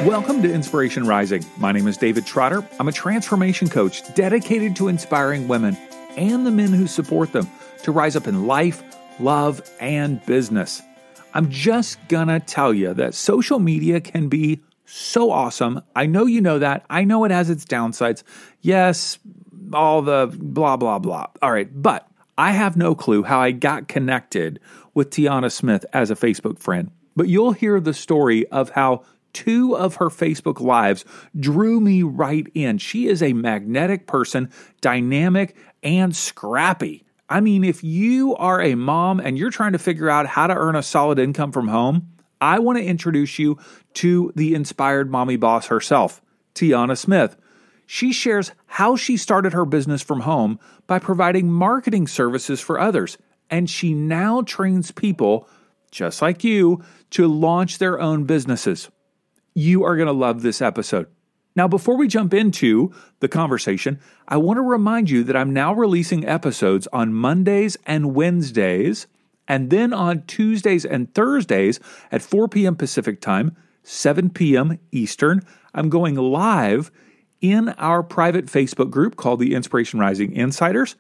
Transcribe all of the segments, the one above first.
Welcome to Inspiration Rising. My name is David Trotter. I'm a transformation coach dedicated to inspiring women and the men who support them to rise up in life, love, and business. I'm just gonna tell you that social media can be so awesome. I know you know that. I know it has its downsides. Yes, all the blah, blah, blah. All right, but I have no clue how I got connected with Tiana Smith as a Facebook friend. But you'll hear the story of how 2 of her Facebook Lives drew me right in. She is a magnetic person, dynamic and scrappy. I mean, if you are a mom and you're trying to figure out how to earn a solid income from home, I want to introduce you to the inspired mommy boss herself, Tiana Smith. She shares how she started her business from home by providing marketing services for others. And she now trains people, just like you, to launch their own businesses. You are going to love this episode. Now, before we jump into the conversation, I want to remind you that I'm now releasing episodes on Mondays and Wednesdays, and then on Tuesdays and Thursdays at 4 p.m. Pacific Time, 7 p.m. Eastern. I'm going live in our private Facebook group called the Inspiration Rising Insiders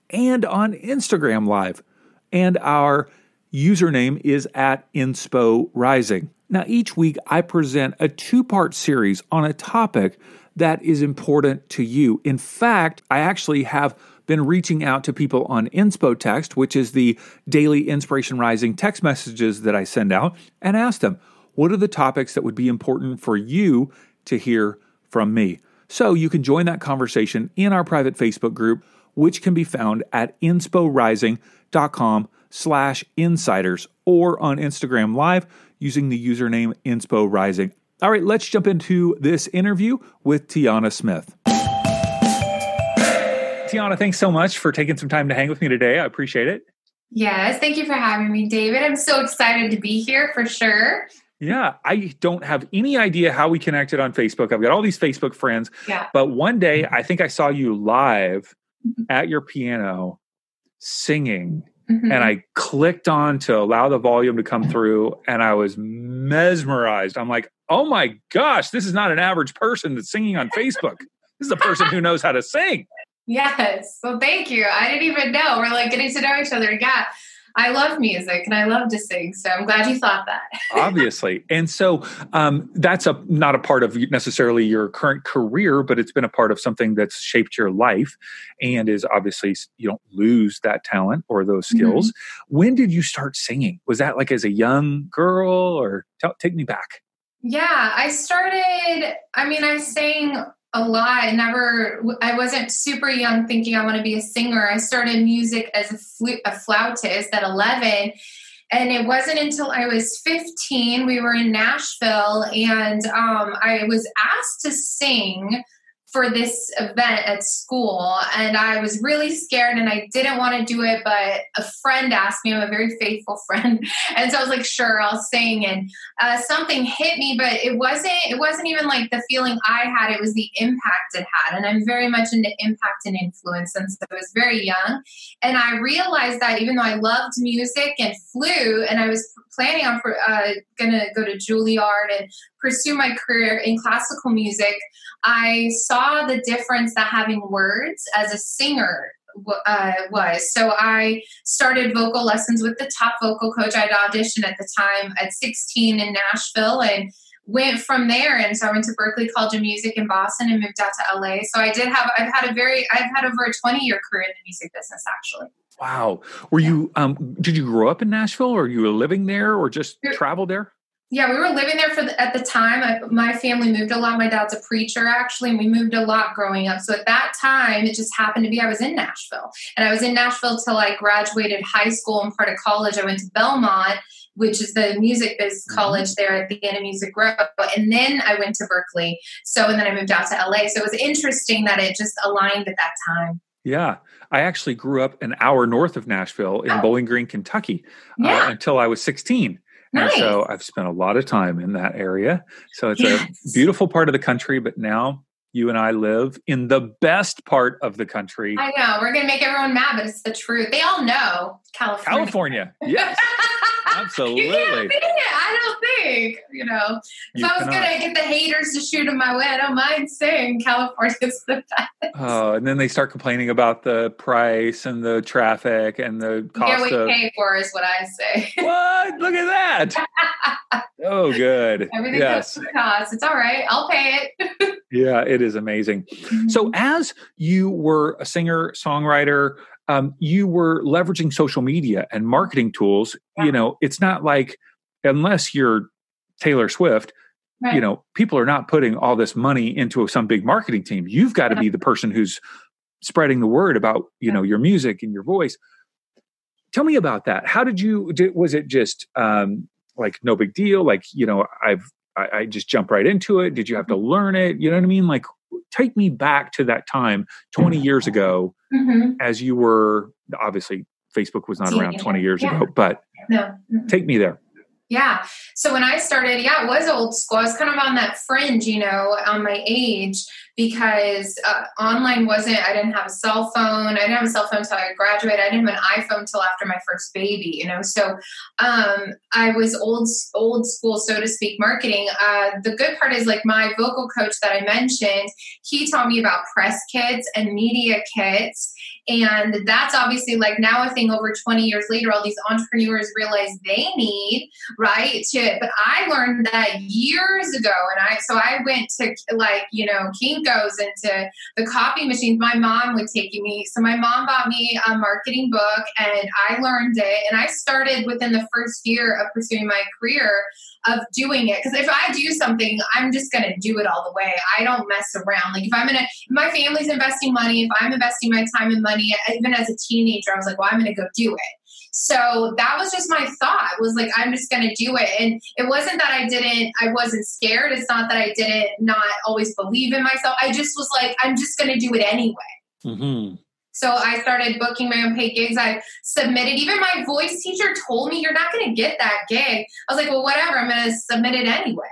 and on Instagram Live. And our username is at Inspo Rising. Now, each week I present a 2-part series on a topic that is important to you. In fact, I actually have been reaching out to people on Inspo Text, which is the daily Inspiration Rising text messages that I send out, and asked them, what are the topics that would be important for you to hear from me? So you can join that conversation in our private Facebook group, which can be found at insporising.com/insiders or on Instagram Live using the username Inspo Rising. All right, let's jump into this interview with Tiana Smith. Tiana, thanks so much for taking some time to hang with me today. I appreciate it. Yes, thank you for having me, David. I'm so excited to be here for sure. Yeah, I don't have any idea how we connected on Facebook. I've got all these Facebook friends, but one day I think I saw you live at your piano singing. And I clicked on to allow the volume to come through, and I was mesmerized. I'm like, oh my gosh, this is not an average person that's singing on Facebook. This is a person who knows how to sing. Yes. Well, thank you. I didn't even know. We're like getting to know each other. Yeah. I love music and I love to sing. So I'm glad you thought that. Obviously. And so that's not a part of necessarily your current career, but it's been a part of something that's shaped your life and is obviously, you don't lose that talent or those skills. When did you start singing? Was that like as a young girl or take me back? Yeah, I sang a lot. I wasn't super young thinking I want to be a singer. I started music as a flautist at 11. And it wasn't until I was 15, we were in Nashville, and I was asked to sing for this event at school. And I was really scared and I didn't want to do it, but a friend asked me. I'm a very faithful friend. And so I was like, sure, I'll sing. And something hit me, but it wasn't even like the feeling I had. It was the impact it had. And I'm very much into impact and influence since I was very young. And I realized that even though I loved music and flute, and I was planning on going to go to Juilliard and pursue my career in classical music, I saw the difference that having words as a singer was. So I started vocal lessons with the top vocal coach. I'd auditioned at the time at 16 in Nashville and went from there. And so I went to Berklee College of Music in Boston and moved out to LA. So I've had over a 20-year career in the music business, actually. Wow. Were you, did you grow up in Nashville or you were living there or just traveled there? Yeah, we were living there at the time. My family moved a lot. My dad's a preacher, actually, and we moved a lot growing up. So at that time, it just happened to be I was in Nashville. And I was in Nashville till I graduated high school and part of college. I went to Belmont, which is the music biz college there at the end of Music Row. And then I went to Berklee. And then I moved out to LA. So it was interesting that it just aligned at that time. Yeah. I actually grew up an hour north of Nashville in Bowling Green, Kentucky, until I was 16. And so I've spent a lot of time in that area. So it's a beautiful part of the country, but now you and I live in the best part of the country. I know. We're going to make everyone mad, but it's the truth. They all know California. Yes. Absolutely. You can't beat it, I don't like, if You I was cannot. going to get the haters to shoot in my way, I don't mind saying California's the best. Oh, and then they start complaining about the price and the traffic and the cost we pay for is what I say. What? Look at that. Oh, good. Everything Yes. costs. It's all right. I'll pay it. Yeah, it is amazing. Mm-hmm. So as you were a singer, songwriter, you were leveraging social media and marketing tools. Yeah. It's not like, unless you're Taylor Swift, Right. people are not putting all this money into some big marketing team. You've got to be the person who's spreading the word about, your music and your voice. Tell me about that. How was it just like no big deal? Like, I just jump right into it. Did you have to learn it? You know what I mean? Like, take me back to that time 20 years ago, as you were, obviously Facebook was not around 20 years ago, but take me there. Yeah. So when I started, it was old school. I was kind of on that fringe, on my age, because online I didn't have a cell phone. I didn't have a cell phone until I graduated. I didn't have an iPhone until after my first baby, So I was old school, so to speak, marketing. The good part is, like, my vocal coach that I mentioned, he taught me about press kits and media kits. And that's obviously, like, now a thing over 20 years later, all these entrepreneurs realize they need, right? But I learned that years ago. And so I went to, like, Kinko's and to the copy machines. My mom would take me. So my mom bought me a marketing book and I learned it. And I started within the first year of pursuing my career of doing it. Because if I do something, I'm just going to do it all the way. I don't mess around. Like, if my family's investing money, if I'm investing my time and money, even as a teenager, I was like, well, I'm going to go do it. So that was just my thought, was like, I'm just going to do it. And it wasn't that I wasn't scared. It's not that I didn't not always believe in myself. I just was like, I'm just going to do it anyway. Mm-hmm. So I started booking my own paid gigs. I submitted. Even my voice teacher told me, you're not going to get that gig. I was like, well, whatever. I'm going to submit it anyway.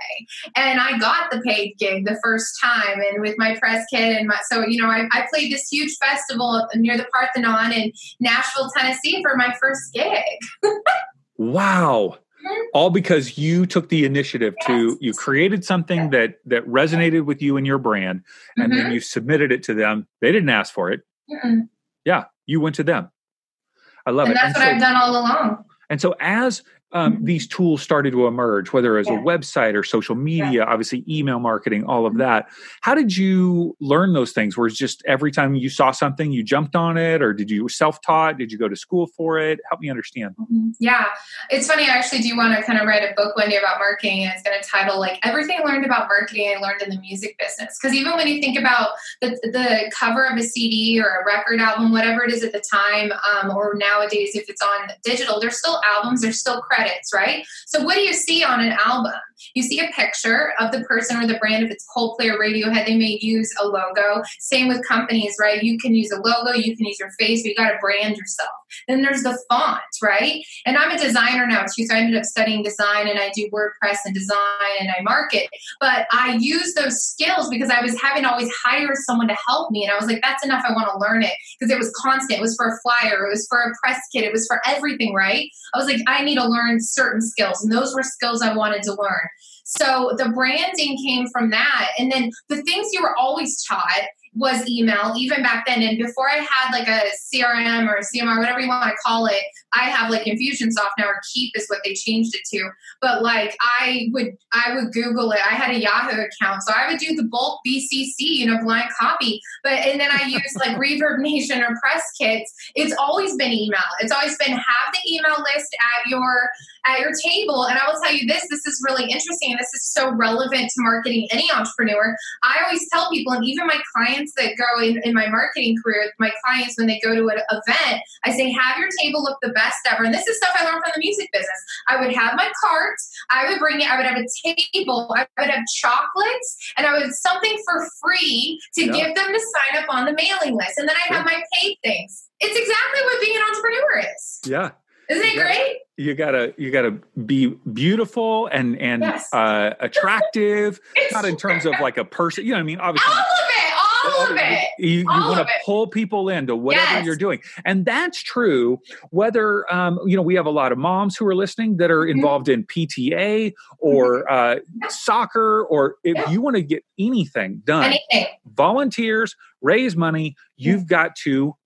And I got the paid gig the first time, and with my press kit. I played this huge festival near the Parthenon in Nashville, Tennessee for my first gig. Wow. All because you took the initiative you created something that resonated with you and your brand, and then you submitted it to them. They didn't ask for it. Mm-mm. Yeah, you went to them. I love it. And that's what I've done all along. And so as these tools started to emerge, whether as a website or social media, obviously email marketing, all of that, how did you learn those things? Was it just every time you saw something, you jumped on it? Or did you self-taught? Did you go to school for it? Help me understand. Yeah. It's funny. I actually do want to kind of write a book one day about marketing. And it's going to title, like, everything I learned about marketing I learned in the music business. Because even when you think about the cover of a CD or a record album, whatever it is at the time, or nowadays, if it's on digital, there's still albums, there's still credits, right? So what do you see on an album? You see a picture of the person or the brand. If it's Coldplay or Radiohead, they may use a logo. Same with companies, right? You can use a logo, you can use your face, but you got to brand yourself. Then there's the font, right? And I'm a designer now too, so I ended up studying design, and I do WordPress and design, and I market. But I use those skills because I was having to always hire someone to help me, and I was like, that's enough. I want to learn it, because it was constant. It was for a flyer, it was for a press kit, it was for everything, right? I was like, I need to learn certain skills, and those were skills I wanted to learn. So the branding came from that. And then the things you were always taught was email, even back then. And before I had like a CRM or a CMR, whatever you want to call it, I have like Infusionsoft now, or Keep is what they changed it to. But like I would Google it. I had a Yahoo account, so I would do the bulk BCC, blind copy. And then I use like Reverb Nation or Press Kits. It's always been email. It's always been, have the email list at your table. And I will tell you this is really interesting. And this is so relevant to marketing any entrepreneur. I always tell people, and even my clients that go in my marketing career, my clients, when they go to an event, I say, have your table look the best ever. And this is stuff I learned from the music business. I would have my cart. I would bring it. I would have a table. I would have chocolates, and I would have something for free to give them to sign up on the mailing list. And then I have my paid things. It's exactly what being an entrepreneur is. Yeah. Isn't it great? You gotta be beautiful and attractive, not in terms of like a person. You know what I mean? Obviously, all All of it. You want to pull people into whatever you're doing. And that's true whether, we have a lot of moms who are listening that are involved in PTA or soccer, or if you want to get anything done, volunteers, raise money, you've got to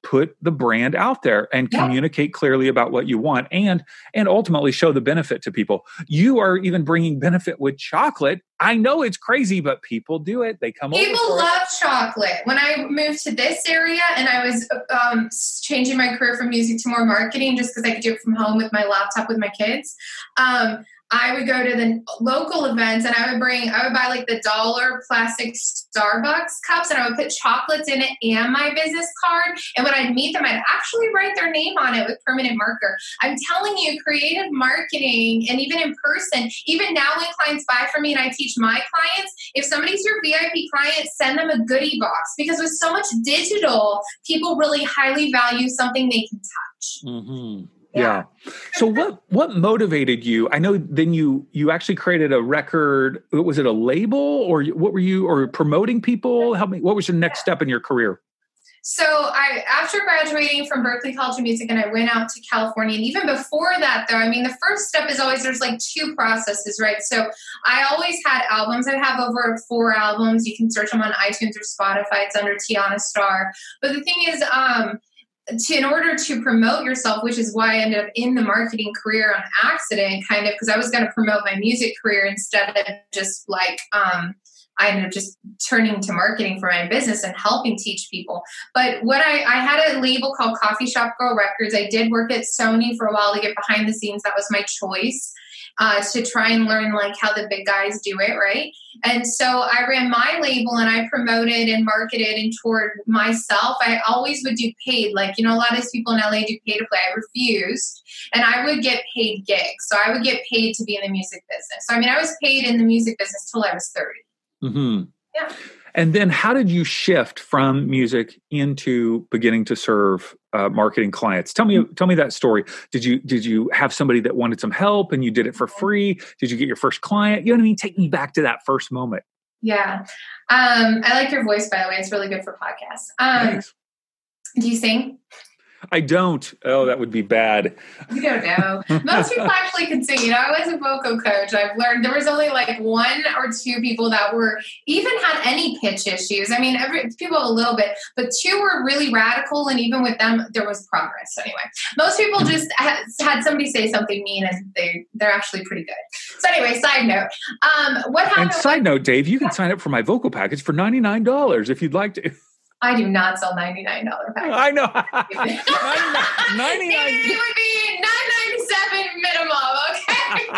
put the brand out there and communicate clearly about what you want and ultimately show the benefit to people. You are even bringing benefit with chocolate. I know it's crazy, but people do it. They come over. People love chocolate. When I moved to this area and I was changing my career from music to more marketing just because I could do it from home with my laptop with my kids, I would go to the local events and I would buy like the $1 plastic Starbucks cups and I would put chocolates in it and my business card. And when I'd meet them, I'd actually write their name on it with permanent marker. I'm telling you, creative marketing, and even in person, even now when clients buy from me and I teach my clients, if somebody's your VIP client, send them a goodie box, because with so much digital, people really highly value something they can touch. Mm-hmm. Yeah. So what motivated you? I know then you actually created a record. Was it a label or what were you, or promoting people? Help me. What was your next step in your career? So after graduating from Berklee College of Music, and I went out to California. And even before that, though, I mean, the first step is always, there's like 2 processes, right? So I always had albums. I have over 4 albums. You can search them on iTunes or Spotify. It's under Tiana Star. But the thing is, in order to promote yourself, which is why I ended up in the marketing career on accident, kind of, because I was going to promote my music career instead of just like, I ended up just turning to marketing for my business and helping teach people. But what I had a label called Coffee Shop Girl Records. I did work at Sony for a while to get behind the scenes. That was my choice. To try and learn like how the big guys do it, right? And so I ran my label and I promoted and marketed and toured myself. I always would do paid, like, a lot of these people in LA do pay to play. I refused, and I would get paid gigs. So I would get paid to be in the music business. So, I was paid in the music business till I was 30. Mm-hmm. Yeah. And then how did you shift from music into beginning to serve marketing clients? Tell me that story. Did you have somebody that wanted some help and you did it for free? Did you get your first client? You know what I mean? Take me back to that first moment. Yeah. I like your voice, by the way. It's really good for podcasts. Thanks. Do you sing? I don't. Oh, that would be bad. You don't know. Most people actually can sing. I was a vocal coach. I've learned there was only like 1 or 2 people that were even had any pitch issues. People have a little bit, but 2 were really radical. And even with them, there was progress. Anyway, most people just had somebody say something mean and they're actually pretty good. So anyway, side note, what happened? And side note, Dave, you can sign up for my vocal package for $99 if you'd like to. I do not sell $99 packages. I know. 99. It would be $9.97 minimum. Okay.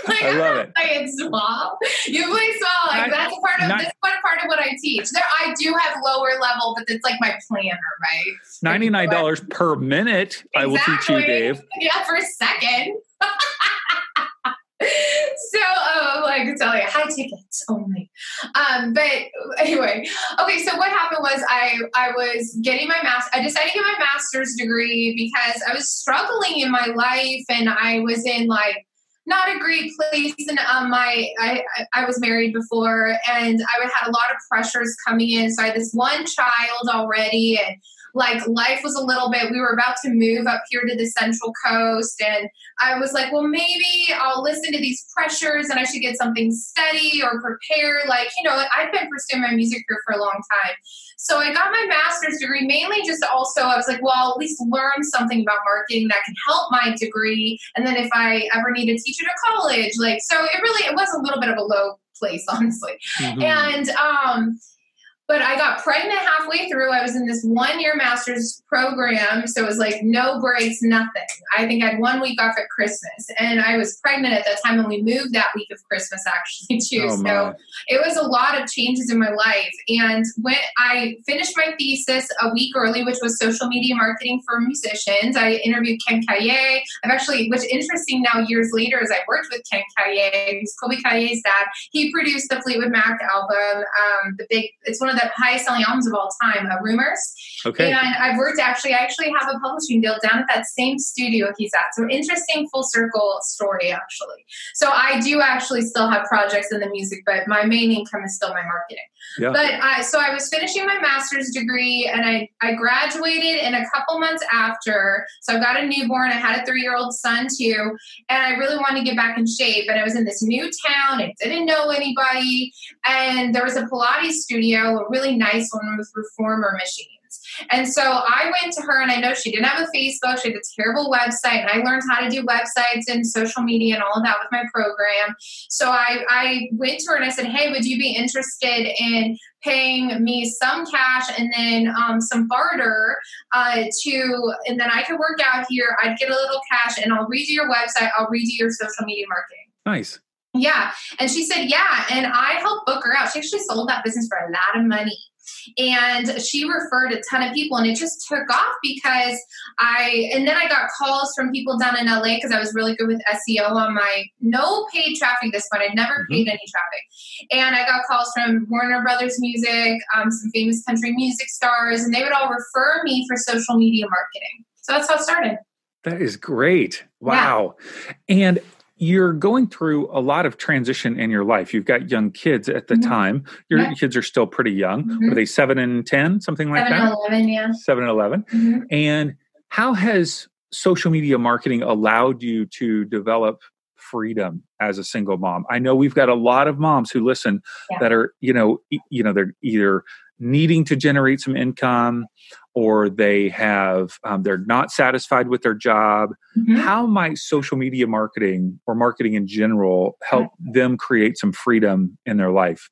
I love it. Play it small. You play small. Like that's part of what I teach. I do have lower level, but it's like my planner, right? $99 per minute. Exactly. I will teach you, Dave. Yeah, for a second. So, I can tell you, high tickets only. But anyway, okay. So what happened was I was getting my I decided to get my master's degree because I was struggling in my life, and I was in like not a great place. And I was married before, and I had a lot of pressures coming in. So I had this one child already, and like life was a little bit, we were about to move up here to the Central Coast. And I was like, well, maybe I'll listen to these pressures and I should get something steady or prepare. Like, I'd been pursuing my music career for a long time. So I got my master's degree mainly just also, I was like, well, I'll at least learn something about marketing that can help my degree. And then if I ever need to teach it at college, so it was a little bit of a low place, honestly. Mm-hmm. And, but I got pregnant halfway through. I was in this 1-year master's program. So it was like no breaks, nothing. I think I had 1 week off at Christmas. And I was pregnant at that time, and we moved that week of Christmas actually too. Oh, so it was a lot of changes in my life. And when I finished my thesis a week early, which was social media marketing for musicians, I interviewed Ken Kaye. Which interesting now years later, as I worked with Ken Kaye, who's Kobe Kaye's dad. He produced the Fleetwood Mac album. It's one of the highest selling albums of all time, Rumors. Okay. And I actually have a publishing deal down at that same studio he's at. So interesting full circle story, actually. So I do actually still have projects in the music, but my main income is still my marketing. Yeah. But so I was finishing my master's degree, and I graduated in a couple months after. So I've got a newborn. I had a 3-year-old son too. And I really wanted to get back in shape. And I was in this new town. I didn't know anybody. And there was a Pilates studio, a really nice one with reformer machines. And so I went to her, and I know she didn't have a Facebook. She had a terrible website, and I learned how to do websites and social media and all of that with my program. So I went to her and I said, hey, would you be interested in paying me some cash and then some barter and then I could work out here. I'd get a little cash, and I'll redo your website. I'll redo your social media marketing. Nice. Yeah. And she said, yeah. And I helped book her out. She actually sold that business for a lot of money. And she referred a ton of people, and it just took off because then I got calls from people down in LA because I was really good with SEO on my no paid traffic this point. I'd never paid any traffic. And I got calls from Warner Brothers Music, some famous country music stars, and they would all refer me for social media marketing. So that's how it started. That is great. Wow. Yeah. And you're going through a lot of transition in your life. You've got young kids at the time. Your kids are still pretty young. Are they 7 and 10, something like 7 that? 7 and 11, yeah. 7 and 11. And how has social media marketing allowed you to develop freedom as a single mom? I know we've got a lot of moms who listen that are, they're either needing to generate some income, or they have, they're not satisfied with their job. How might social media marketing or marketing in general help them create some freedom in their life?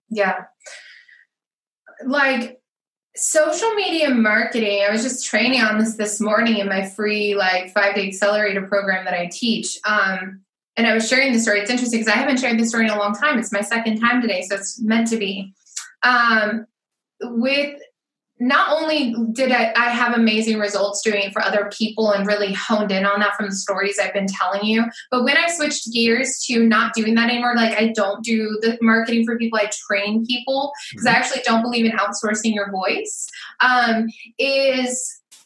Yeah. Like social media marketing, I was just training on this morning in my free 5-day accelerator program that I teach. And I was sharing the story. It's interesting because I haven't shared this story in a long time. It's my second time today, so it's meant to be. Not only did I have amazing results doing it for other people and really honed in on that from the stories I've been telling you, but when I switched gears to not doing that anymore, I don't do the marketing for people, I train people because I actually don't believe in outsourcing your voice,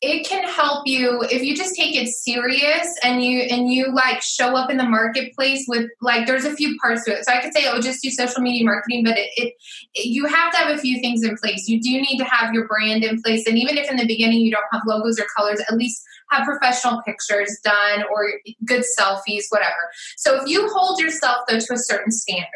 it can help you if you just take it serious and you show up in the marketplace with there's a few parts to it. So I could say, just do social media marketing, but you have to have a few things in place. You do need to have your brand in place. And even if in the beginning you don't have logos or colors, at least have professional pictures done or good selfies, whatever. So if you hold yourself though to a certain standard,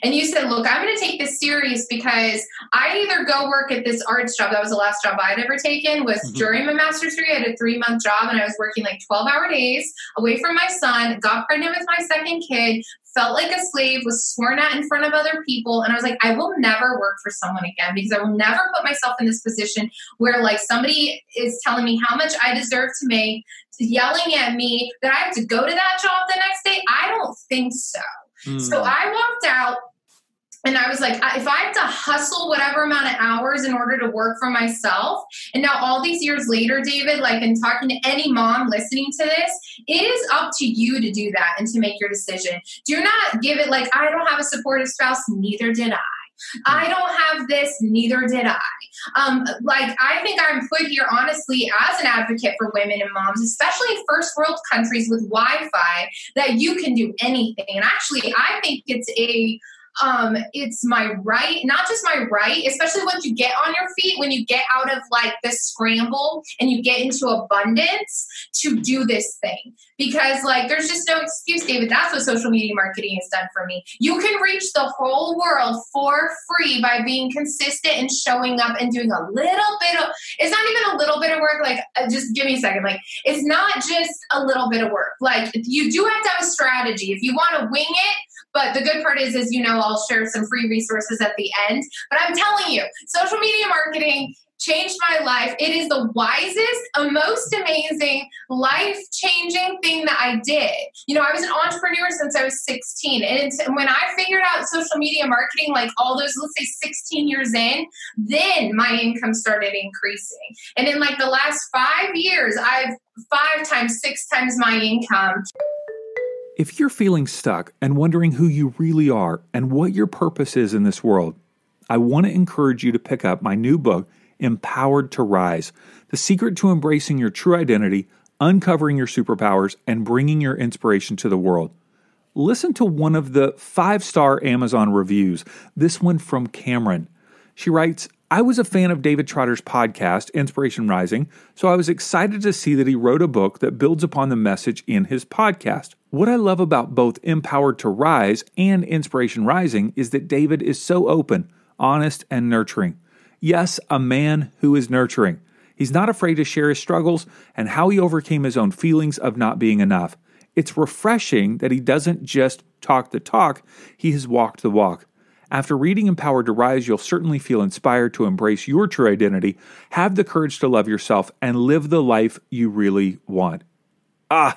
and you said, look, I'm going to take this serious because I either go work at this arts job. That was the last job I'd ever taken was during my master's degree. I had a 3-month job and I was working 12-hour days away from my son, got pregnant with my second kid, felt like a slave, was sworn at in front of other people. And I was like, I will never work for someone again because I will never put myself in this position where somebody is telling me how much I deserve to make, yelling at me that I have to go to that job the next day. I don't think so. So I walked out and I was like, if I have to hustle whatever amount of hours in order to work for myself, and now all these years later, David, in talking to any mom listening to this, it is up to you to do that and to make your decision. Do not give it I don't have a supportive spouse, neither did I. I don't have this, neither did I. I think I'm put here, honestly, as an advocate for women and moms, especially in first world countries with Wi-Fi, that you can do anything. And actually, I think it's my right, not just my right, especially once you get on your feet, when you get out of this scramble and you get into abundance to do this thing. Because there's just no excuse, David. That's what social media marketing has done for me. You can reach the whole world for free by being consistent and showing up and doing a little bit of, it's not even a little bit of work. Just give me a second. It's not just a little bit of work. You do have to have a strategy. If you want to wing it, but the good part is, I'll share some free resources at the end. But I'm telling you, social media marketing changed my life. It is the wisest, most amazing, life-changing thing that I did. I was an entrepreneur since I was 16. And when I figured out social media marketing, all those, let's say 16 years in, then my income started increasing. And in the last 5 years, I've 5 times, 6 times my income. If you're feeling stuck and wondering who you really are and what your purpose is in this world, I want to encourage you to pick up my new book, Empowered to Rise, The Secret to Embracing Your True Identity, Uncovering Your Superpowers, and Bringing Your Inspiration to the World. listen to one of the 5-star Amazon reviews. This one from Cameron. She writes, I was a fan of David Trotter's podcast, Inspiration Rising, so I was excited to see that he wrote a book that builds upon the message in his podcast. What I love about both Empowered to Rise and Inspiration Rising is that David is so open, honest, and nurturing. Yes, a man who is nurturing. He's not afraid to share his struggles and how he overcame his own feelings of not being enough. It's refreshing that he doesn't just talk the talk, he has walked the walk. After reading Empowered to Rise, you'll certainly feel inspired to embrace your true identity, have the courage to love yourself, and live the life you really want. I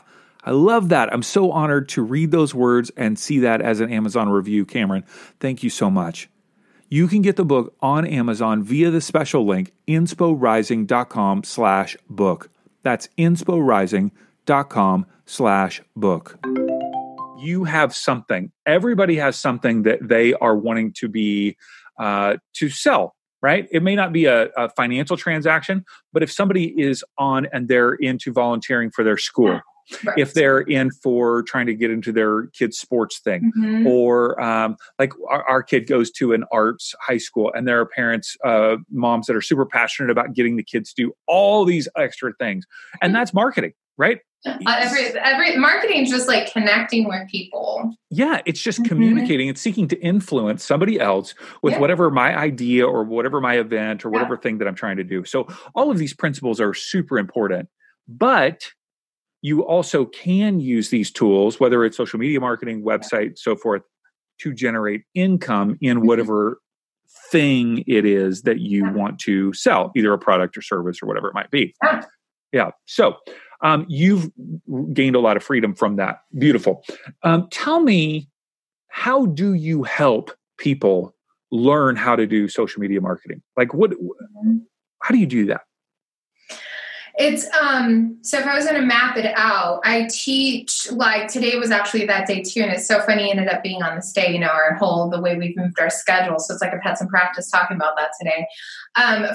love that. I'm so honored to read those words and see that as an Amazon review, Cameron. Thank you so much. You can get the book on Amazon via the special link, insporising.com/book. That's insporising.com/book. You have something. Everybody has something that they are wanting to be to sell, right? It may not be a financial transaction, but if somebody is on and they're into volunteering for their school, right. If they're in for trying to get into their kid's sports thing, or like our kid goes to an arts high school and there are parents, moms that are super passionate about getting the kids to do all these extra things. And that's marketing, right? Every marketing is just like connecting with people. Yeah, it's just communicating. It's seeking to influence somebody else with whatever my idea or whatever my event or whatever thing that I'm trying to do. So all of these principles are super important, but you also can use these tools, whether it's social media marketing, website, so forth, to generate income in whatever thing it is that you want to sell, either a product or service or whatever it might be. Yeah. So you've gained a lot of freedom from that. Beautiful. Tell me, how do you help people learn how to do social media marketing? Like how do you do that? It's, so if I was going to map it out, I teach, like today was actually that day too. And it's so funny, ended up being on this day, the way we've moved our schedule. So it's like I've had some practice talking about that today.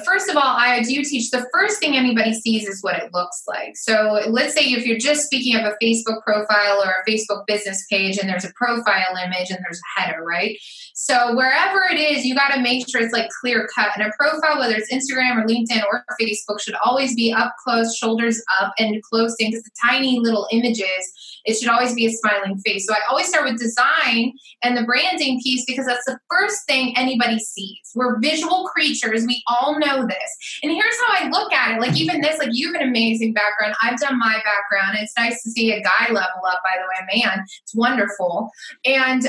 First of all, I do teach, the first thing anybody sees is what it looks like. So let's say if you're just speaking of a Facebook profile or a Facebook business page and there's a profile image and there's a header, right? So wherever it is, you got to make sure it's like clear cut. And a profile, whether it's Instagram or LinkedIn or Facebook, should always be up close, shoulders up, and close in, because the tiny little images, it should always be a smiling face. So I always start with design and the branding piece, because that's the first thing anybody sees. We're visual creatures. We all know this. And here's how I look at it. Like even this, like you have an amazing background. I've done my background. It's nice to see a guy level up, by the way, man. It's wonderful. And,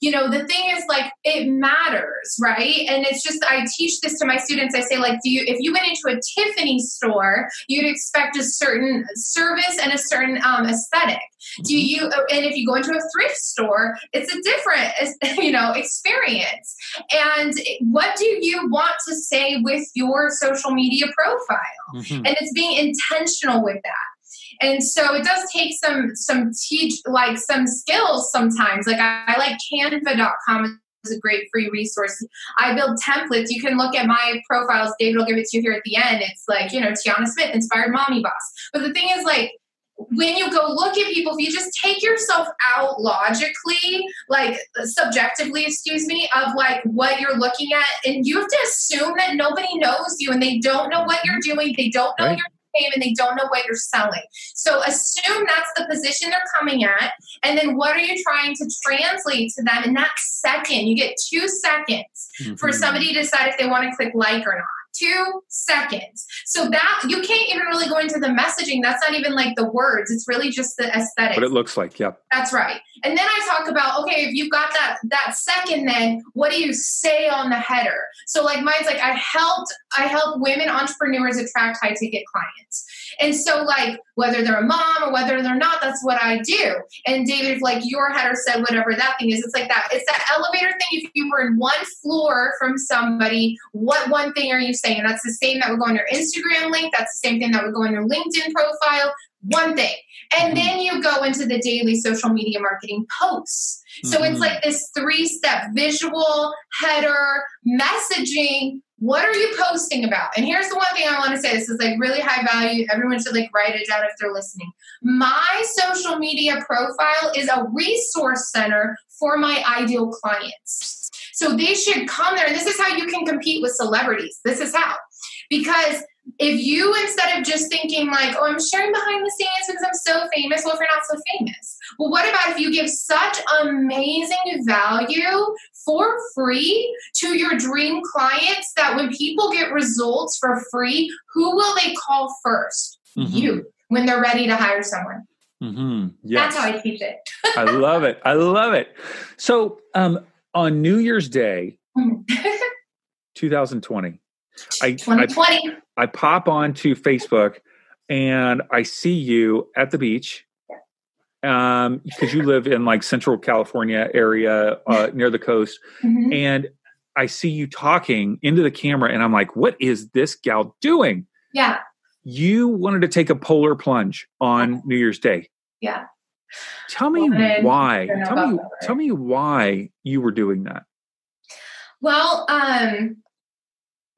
the thing is, like, it matters, right? And it's just, I teach this to my students. I say, like, if you went into a Tiffany store, you'd expect a certain service and a certain aesthetic. And if you go into a thrift store, it's a different, experience. And what do you want to say with your social media profile? And it's being intentional with that. And so it does take some skills sometimes. Like I like Canva.com is a great free resource. I build templates. You can look at my profiles. David will give it to you here at the end. It's like, Tiana Smith, Inspired Mommy Boss. But the thing is, like, when you go look at people, if you just take yourself out logically, like subjectively, of like what you're looking at, and you have to assume that nobody knows you and they don't know what you're doing. They don't know your name and they don't know what you're selling. So assume that's the position they're coming at. And then what are you trying to translate to them in that second? You get 2 seconds for somebody to decide if they want to click like or not. 2 seconds. So that you can't even really go into the messaging. That's not even like the words. It's really just the aesthetic. What it looks like. Yep. That's right. And then I talk about, okay, if you've got that second, then what do you say on the header? So like mine's like, I help women entrepreneurs attract high ticket clients. And so like, whether they're a mom or whether they're not, that's what I do. And David, if like your header said whatever that thing is, it's like that. It's that elevator thing. If you were in one floor from somebody, what one thing are you saying? That's the same that would go on your Instagram link. That's the same thing that would go on your LinkedIn profile. One thing. And then you go into the daily social media marketing posts. So it's like this 3-step visual, header, messaging, what are you posting about? And here's the one thing I want to say. This is like really high value. Everyone should like write it down if they're listening. My social media profile is a resource center for my ideal clients. So they should come there. And this is how you can compete with celebrities. This is how. Because if you, instead of just thinking like, oh, I'm sharing behind the scenes because I'm so famous. Well, if you're not so famous, well, what about if you give such amazing value for free to your dream clients that when people get results for free, who will they call first? Mm-hmm. You, when they're ready to hire someone. Mm-hmm. Yes. That's how I teach it. I love it. I love it. So on New Year's Day, 2020, 2020. I pop onto Facebook and I see you at the beach because you live in like Central California area near the coast. Mm-hmm. And I see you talking into the camera and I'm like, what is this gal doing? Yeah. You wanted to take a polar plunge on New Year's Day. Yeah. Tell me why. Tell me why you were doing that. Well,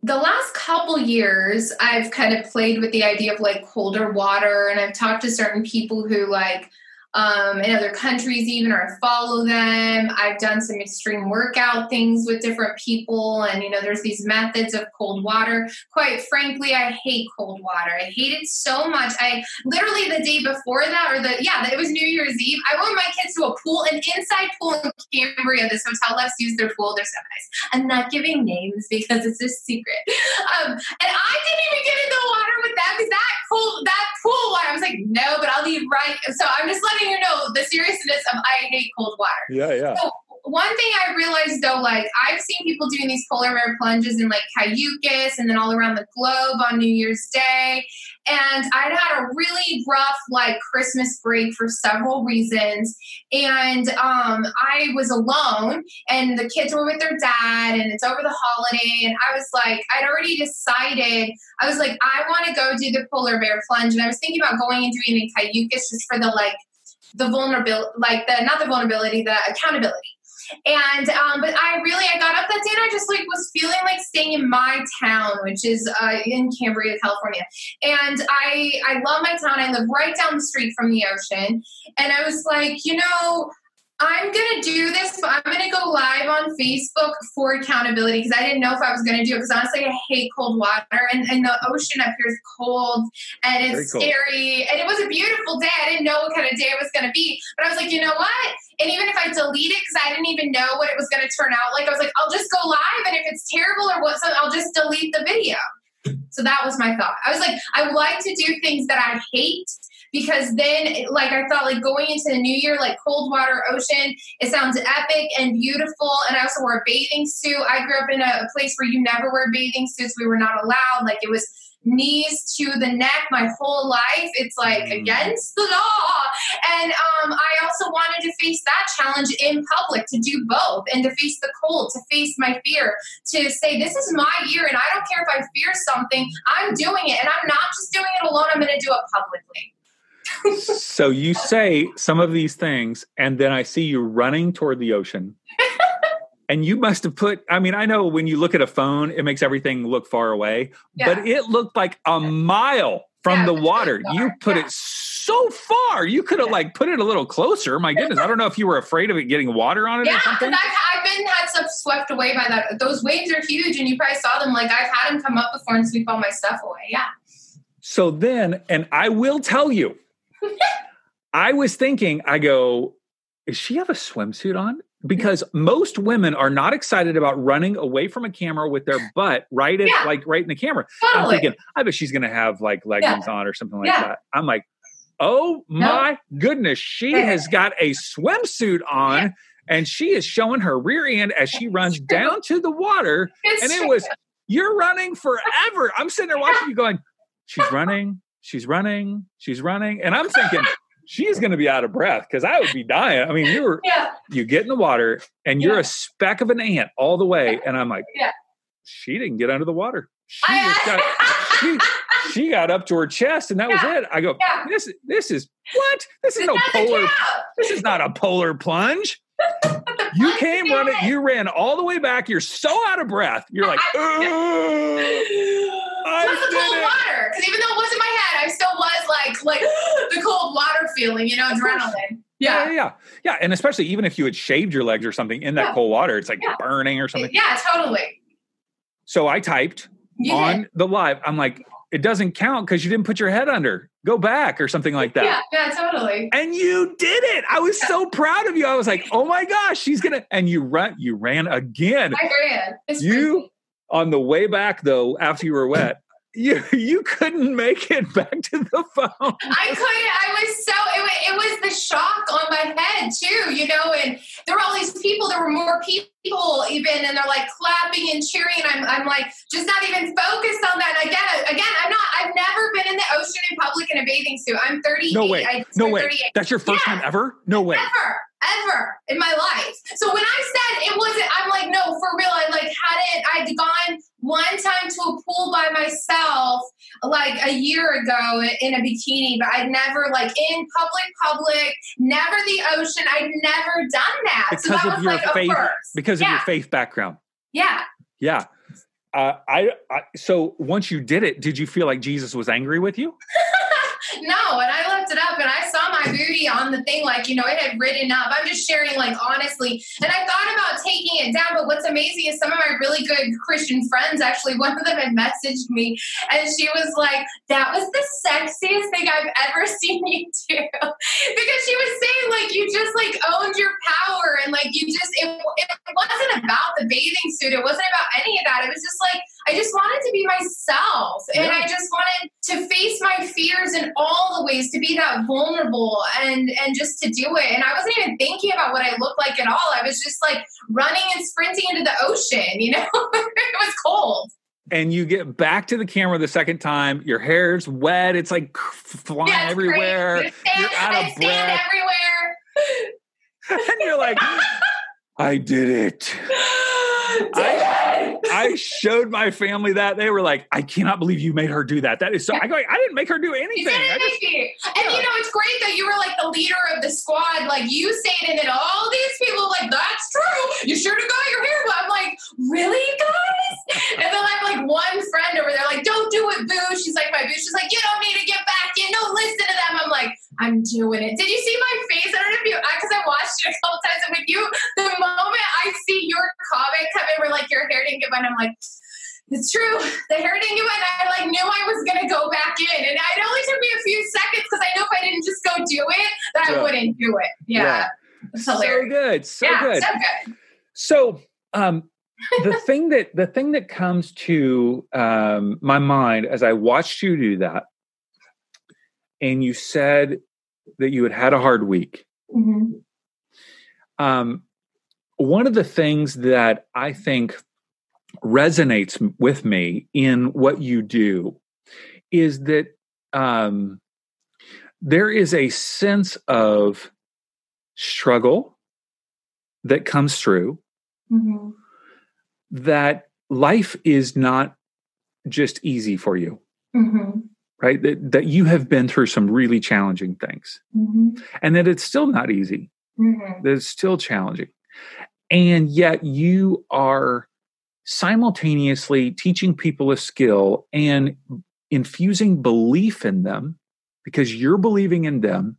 the last couple years, I've kind of played with the idea of like colder water, and I've talked to certain people who like in other countries even, or I follow them. I've done some extreme workout things with different people, and there's these methods of cold water. Quite frankly, I hate cold water. I hate it so much. I literally the day before that, it was New Year's Eve. I went my kids to a pool, an inside pool in Cambria. This hotel lets use their pool. They're so nice. I'm not giving names because it's a secret. And I didn't even get in the water with them because that pool water. I was like, no, but I'll leave right. So I'm just letting you know the seriousness of I hate cold water. Yeah. So one thing I realized though, like I've seen people doing these polar bear plunges in like Cayucas and then all around the globe on New Year's Day. And I'd had a really rough like Christmas break for several reasons. And I was alone and the kids were with their dad and it's over the holiday. And I was like, I'd already decided, I was like, I want to go do the polar bear plunge. And I was thinking about going and doing it in Cayucas just for the vulnerability, not the vulnerability, the accountability. And, but I got up that day and I just like was feeling like staying in my town, which is, in Cambria, California. And I love my town. I live right down the street from the ocean. And I was like, I'm going to do this, but I'm going to go live on Facebook for accountability because I didn't know if I was going to do it because honestly, I hate cold water and the ocean up here is cold and it's scary. And it was a beautiful day. I didn't know what kind of day it was going to be, but I was like, you know what? And even if I delete it because I didn't even know what it was going to turn out like, I was like, I'll just go live. And if it's terrible or what, so I'll just delete the video. So that was my thought. I was like, I like to do things that I hate. Because then, like, I thought, like, going into the new year, like, cold water, ocean, it sounds epic and beautiful. And I also wore a bathing suit. I grew up in a place where you never wear bathing suits. We were not allowed. Like, it was knees to the neck my whole life. It's, like, against the law. And I also wanted to face that challenge in public, to do both, and to face the cold, to face my fear, to say, this is my year, and I don't care if I fear something. I'm doing it. And I'm not just doing it alone. I'm going to do it publicly. So you say some of these things, and then I see you running toward the ocean. And you must have I know when you look at a phone, it makes everything look far away, but it looked like a mile from the water. You put it so far. You could have put it a little closer. My goodness. I don't know if you were afraid of it getting water on it or something. Yeah, I've had stuff swept away by that. Those waves are huge, and you probably saw them. Like, I've had them come up before and sweep all my stuff away. Yeah. So then, and I will tell you, I was thinking, I go, does she have a swimsuit on? Because most women are not excited about running away from a camera with their butt right in the camera. Totally. I'm thinking, I bet she's going to have leggings on or something like that. I'm like, oh my goodness, she has got a swimsuit on and she is showing her rear end as she runs down to the water. You're running forever. I'm sitting there watching you going, she's running. And I'm thinking, she's going to be out of breath because I would be dying. I mean, you get in the water and you're a speck of an ant all the way. And I'm like, she didn't get under the water. She got up to her chest and that was it. I go, this is what? This is no polar. This is not a polar plunge. The You came running. You ran all the way back. You're so out of breath. You're like, Plus the cold water. Because even though it wasn't my head, I still was like the cold water feeling, adrenaline. Yeah. And especially even if you had shaved your legs or something in that cold water, it's like burning or something. Yeah, totally. So I typed on the live. I'm like, it doesn't count because you didn't put your head under. Go back or something like that. Yeah, totally. And you did it. I was so proud of you. I was like, oh my gosh, she's gonna. And you ran again. I ran. On the way back though, after you were wet, you couldn't make it back to the phone. I couldn't. It was the shock on my head too, and there were all these people. There were more people even, and they're like clapping and cheering. I'm like just not even focused on that. And again, I've never been in the ocean in public in a bathing suit. I'm 38. No way. 38. That's your first time ever? No way. Ever in my life. So when I said it wasn't, I'm like, no, for real. I'd gone one time to a pool by myself like a year ago in a bikini, but I'd never in public, never the ocean. I'd never done that. Because so that of was your like faith, a first. Because of your faith background. Yeah. Yeah. So once you did it, did you feel like Jesus was angry with you? No, and I looked it up and I saw my booty on the thing, it had written up. I'm just sharing honestly. And I thought about taking it down, but what's amazing is some of my really good Christian friends, actually, one of them had messaged me and she was like, that was the sexiest thing I've ever seen you do. Because she was saying you just owned your power and it wasn't about the bathing suit. It wasn't about any of that. It was just I just wanted to be myself and I just wanted to face my fears in all the ways, to be that vulnerable and just to do it. And I wasn't even thinking about what I looked like at all. I was just running and sprinting into the ocean, It was cold. And you get back to the camera the second time, your hair's wet. It's flying everywhere. You're out of breath. Everywhere. And you're like, I did it. I showed my family that. They were like, I cannot believe you made her do that. That is so. I didn't make her do anything. And it's great that you were the leader of the squad. You saying it, and all these people that's true. You should have got your hair. But I'm like, really, guys? And then I'm one friend over there, don't do it, boo. She's my boo. She's you don't need to get back in. Don't listen to them. I'm like, I'm doing it. Did you see my face? I don't know if because I watched it a couple times. And with you, the moment I see your comment come in, where your hair didn't get wet, I'm like, it's true. The hair didn't get wet. I knew I was going to go back in. And it only took me a few seconds because I know if I didn't just go do it, that I wouldn't do it. Yeah. It's hilarious. So good. So the thing that comes to my mind as I watched you do that, and you said that you had a hard week. Mm-hmm. One of the things that I think resonates with me in what you do is that there is a sense of struggle that comes through, that life is not just easy for you, right? That you have been through some really challenging things, and that it's still not easy, that it's still challenging. And yet you are simultaneously teaching people a skill and infusing belief in them because you're believing in them.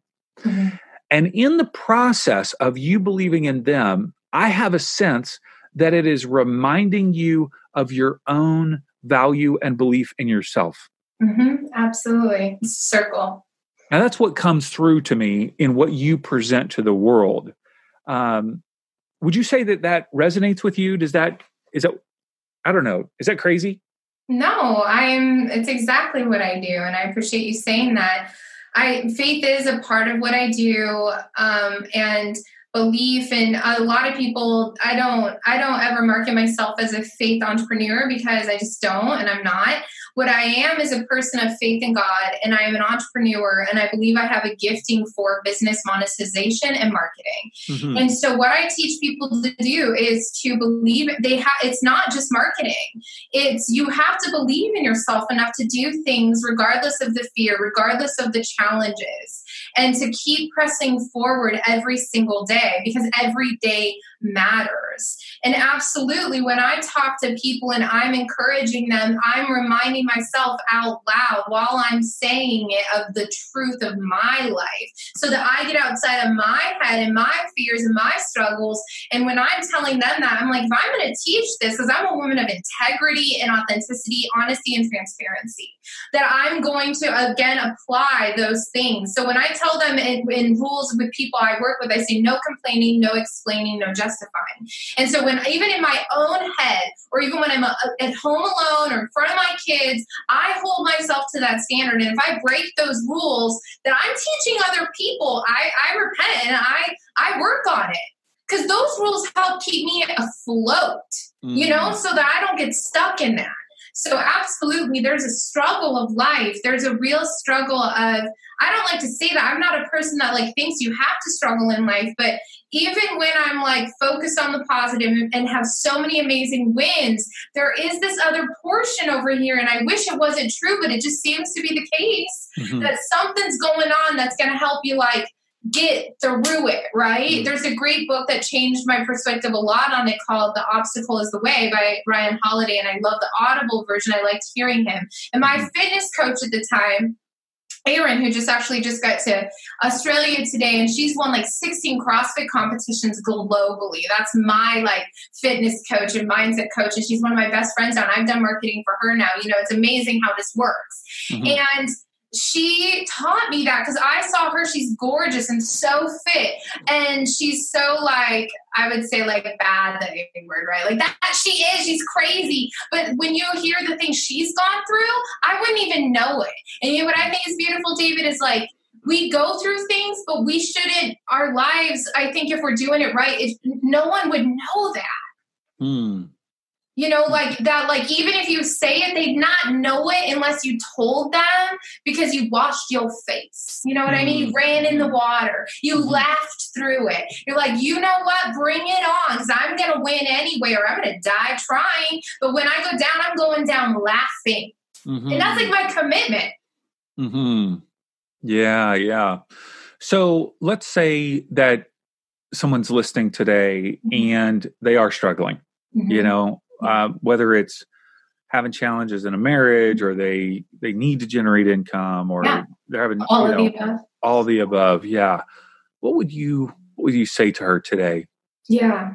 And in the process of you believing in them, I have a sense that it is reminding you of your own value and belief in yourself. Absolutely. It's a circle. Now that's what comes through to me in what you present to the world. Would you say that resonates with you? Is that, I don't know. Is that crazy? No, it's exactly what I do. And I appreciate you saying that. Faith is a part of what I do. And belief in a lot of people, I don't ever market myself as a faith entrepreneur because I just don't, and I'm not. What I am is a person of faith in God, and I am an entrepreneur, and I believe I have a gifting for business monetization and marketing. And so what I teach people to do is to believe it's not just marketing. It's you have to believe in yourself enough to do things regardless of the fear, regardless of the challenges. and to keep pressing forward every single day, because every day matters. And absolutely, when I talk to people and I'm encouraging them, I'm reminding myself out loud while I'm saying it of the truth of my life, so that I get outside of my head and my fears and my struggles. And when I'm telling them that, I'm like, if I'm going to teach this, because I'm a woman of integrity and authenticity, honesty, and transparency, that I'm going to, again, apply those things. So when I tell them in rules with people I work with, I say no complaining, no explaining, no justifying. And so when, even in my own head, or even when I'm at home alone or in front of my kids, I hold myself to that standard. And if I break those rules that I'm teaching other people, I repent and I work on it. Because those rules help keep me afloat, so that I don't get stuck in that. So absolutely, there's a struggle of life. There's a real struggle of, I don't like to say that. I'm not a person that thinks you have to struggle in life, but even when I'm focused on the positive and have so many amazing wins, there is this other portion over here. And I wish it wasn't true, but it just seems to be the case that something's going on that's going to help you get through it, right? There's a great book that changed my perspective a lot on it called The Obstacle is the Way by Ryan Holiday. And I love the Audible version. I liked hearing him. And my fitness coach at the time, Erin, who just got to Australia today, and she's won 16 CrossFit competitions globally. That's my fitness coach and mindset coach. And she's one of my best friends now. And I've done marketing for her now. It's amazing how this works. And she taught me that because I saw her. She's gorgeous and so fit. And she's so I would say bad, that word, right? That she is. She's crazy. But when you hear the things she's gone through, I wouldn't even know it. And what I think is beautiful, David, is we go through things, but we shouldn't, our lives, I think if we're doing it right, no one would know that. That, even if you say it, they'd not know it unless you told them, because you washed your face. You know what I mean? You ran in the water. You laughed through it. You're you know what? Bring it on, because I'm going to win anyway, or I'm going to die trying. But when I go down, I'm going down laughing. And that's my commitment. Yeah. So let's say that someone's listening today and they are struggling, whether it's having challenges in a marriage, or they need to generate income, or they're having all the above. Yeah. What would you say to her today? Yeah.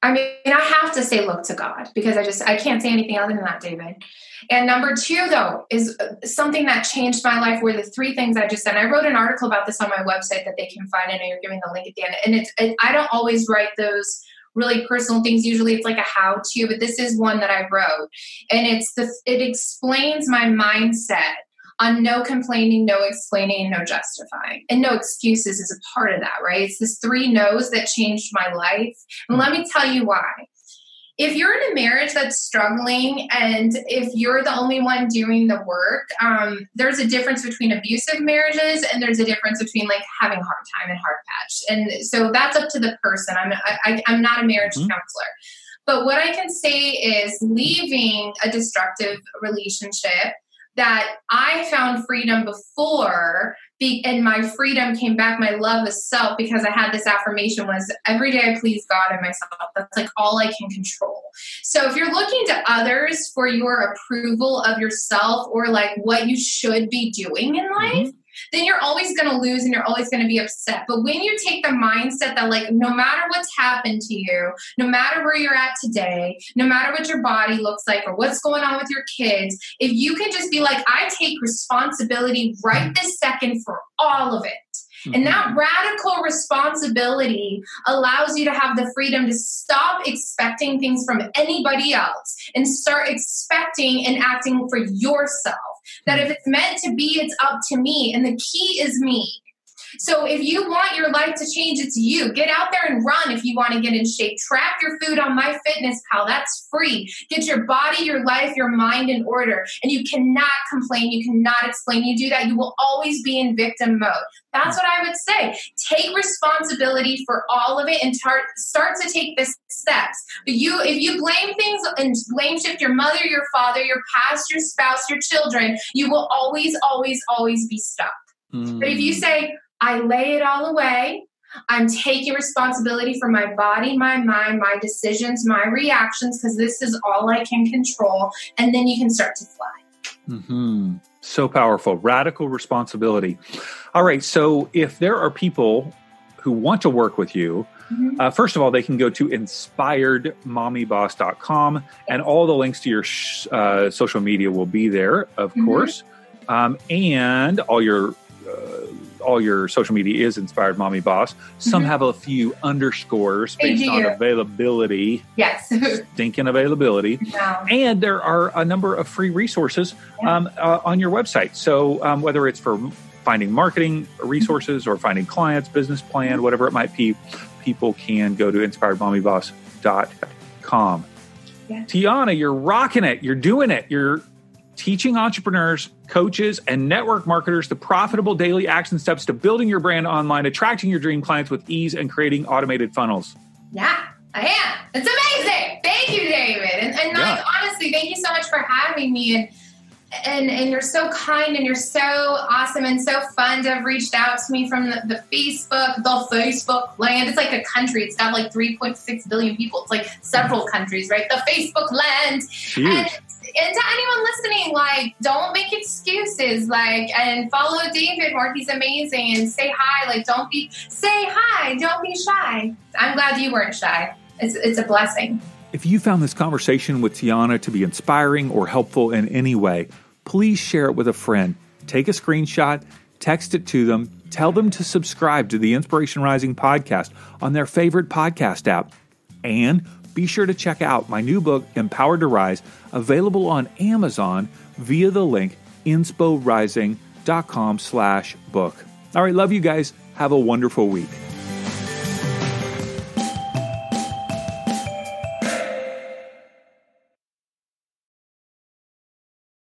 I mean, I have to say, look to God, because I can't say anything other than that, David. And number two, though, is something that changed my life were the three things I just said. I wrote an article about this on my website that they can find. I know you're giving the link at the end. And I don't always write those really personal things. Usually it's a how-to, but this is one that I wrote. And it explains my mindset on no complaining, no explaining, no justifying. And no excuses is a part of that, right? It's this 3 no's that changed my life. And let me tell you why. If you're in a marriage that's struggling, and if you're the only one doing the work, there's a difference between abusive marriages, and there's a difference between having a hard time and hard patch. And so that's up to the person. I'm not a marriage counselor. But what I can say is, leaving a destructive relationship, that I found freedom before, and my freedom came back, my love of self, because I had this affirmation was, every day I please God and myself. That's all I can control. So if you're looking to others for your approval of yourself, or what you should be doing in life, then you're always going to lose and you're always going to be upset. But when you take the mindset that no matter what's happened to you, no matter where you're at today, no matter what your body looks like or what's going on with your kids, if you can just be I take responsibility right this second for all of it. And that radical responsibility allows you to have the freedom to stop expecting things from anybody else and start expecting and acting for yourself. That if it's meant to be, it's up to me. And the key is me. So if you want your life to change, it's you. Get out there and run if you want to get in shape. Track your food on MyFitnessPal. That's free. Get your body, your life, your mind in order. And you cannot complain. You cannot explain. You do that, you will always be in victim mode. That's what I would say. Take responsibility for all of it and start to take the steps. But if you blame things and blame shift your mother, your father, your past, your spouse, your children, you will always, always, always be stuck. But if you say, I lay it all away, I'm taking responsibility for my body, my mind, my decisions, my reactions, because this is all I can control. And then you can start to fly. Mm-hmm. So powerful. Radical responsibility. All right. So if there are people who want to work with you, first of all, they can go to inspiredmommyboss.com, and all the links to your social media will be there, of course. And all your social media is Inspired Mommy Boss. Some have a few underscores based on availability. Yes. Stinking availability. No. And there are a number of free resources on your website. So whether it's for finding marketing resources or finding clients, business plan, whatever it might be, people can go to inspiredmommyboss.com. Yeah. Tiana, you're rocking it. You're doing it. You're teaching entrepreneurs, coaches, and network marketers the profitable daily action steps to building your brand online, attracting your dream clients with ease, and creating automated funnels. Yeah, I am. It's amazing. Thank you, David. And honestly, thank you so much for having me. And you're so kind and you're so awesome and so fun to have reached out to me from the Facebook land. It's like a country. It's got like 3.6 billion people. It's like several countries, right? The Facebook land. Huge. And to anyone listening, like, don't make excuses, like, and follow David more. He's amazing. And say hi. Like, say hi. Don't be shy. I'm glad you weren't shy. It's a blessing. If you found this conversation with Tiana to be inspiring or helpful in any way, please share it with a friend. Take a screenshot, text it to them, tell them to subscribe to the Inspiration Rising podcast on their favorite podcast app. And be sure to check out my new book, Empowered to Rise, available on Amazon via the link insporising.com/book. All right, love you guys. Have a wonderful week.